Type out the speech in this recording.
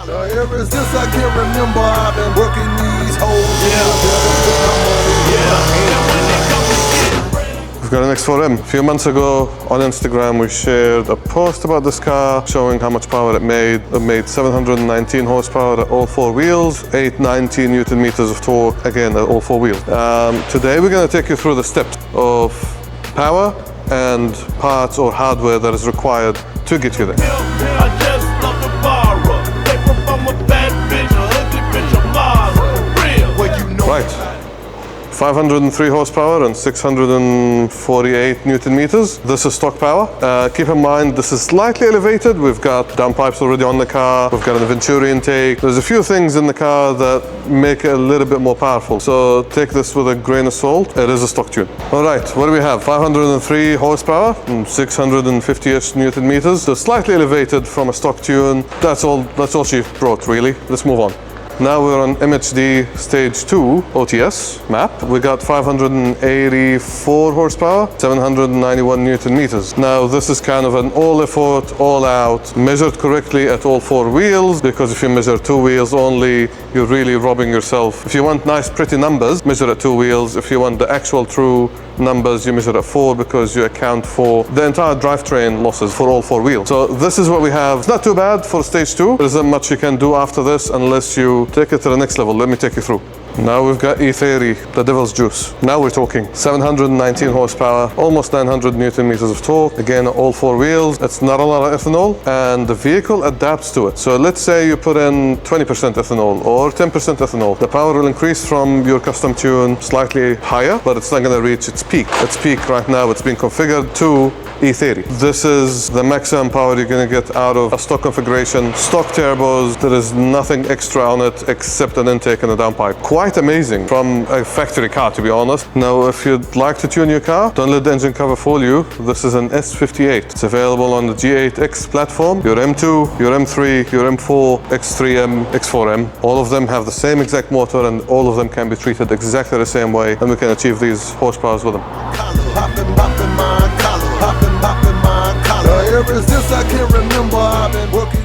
Ever since I can remember, I've been working these hoes. We've got an X4M. A few months ago on Instagram we shared a post about this car showing how much power it made. It made 719 horsepower at all four wheels, 890 Newton meters of torque, again at all four wheels. Today we're going to take you through the steps of power and parts or hardware that is required to get you there. I just love to borrow. Paper from a bad bitch, a ugly bitch, a model. Real. Well, you know. Right. 503 horsepower and 648 Newton meters. This is stock power. Keep in mind this is slightly elevated. We've got downpipes already on the car. We've got an Venturi intake. There's a few things in the car that make it a little bit more powerful. So take this with a grain of salt. It is a stock tune. All right, what do we have? 503 horsepower and 650-ish Newton meters. So slightly elevated from a stock tune. That's all she brought really. Let's move on. Now we're on MHD Stage 2 OTS map. We got 584 horsepower, 791 Newton meters. Now this is kind of an all effort, all out, measured correctly at all four wheels, because if you measure two wheels only, you're really robbing yourself. If you want nice pretty numbers, measure at two wheels. If you want the actual true numbers, you measure at four, because you account for the entire drivetrain losses for all four wheels. So this is what we have. It's not too bad for stage 2. There isn't much you can do after this unless you take it to the next level. Let me take you through. Now we've got E30, the devil's juice. Now we're talking 719 horsepower, almost 900 Newton meters of torque. Again, all four wheels. It's not a lot of ethanol, and the vehicle adapts to it. So let's say you put in 20% ethanol or 10% ethanol. The power will increase from your custom tune slightly higher, but it's not going to reach its peak. Its peak right now, it's been configured to E30. This is the maximum power you're going to get out of a stock configuration. Stock turbos, there is nothing extra on it except an intake and a downpipe. Quite amazing from a factory car, to be honest. Now, if you'd like to tune your car, don't let the engine cover fool you. This is an S58. It's available on the G8X platform, your M2, your M3, your M4, X3M, X4M. All of them have the same exact motor, and all of them can be treated exactly the same way, and we can achieve these horsepowers with them. Ever since I can remember, I've been working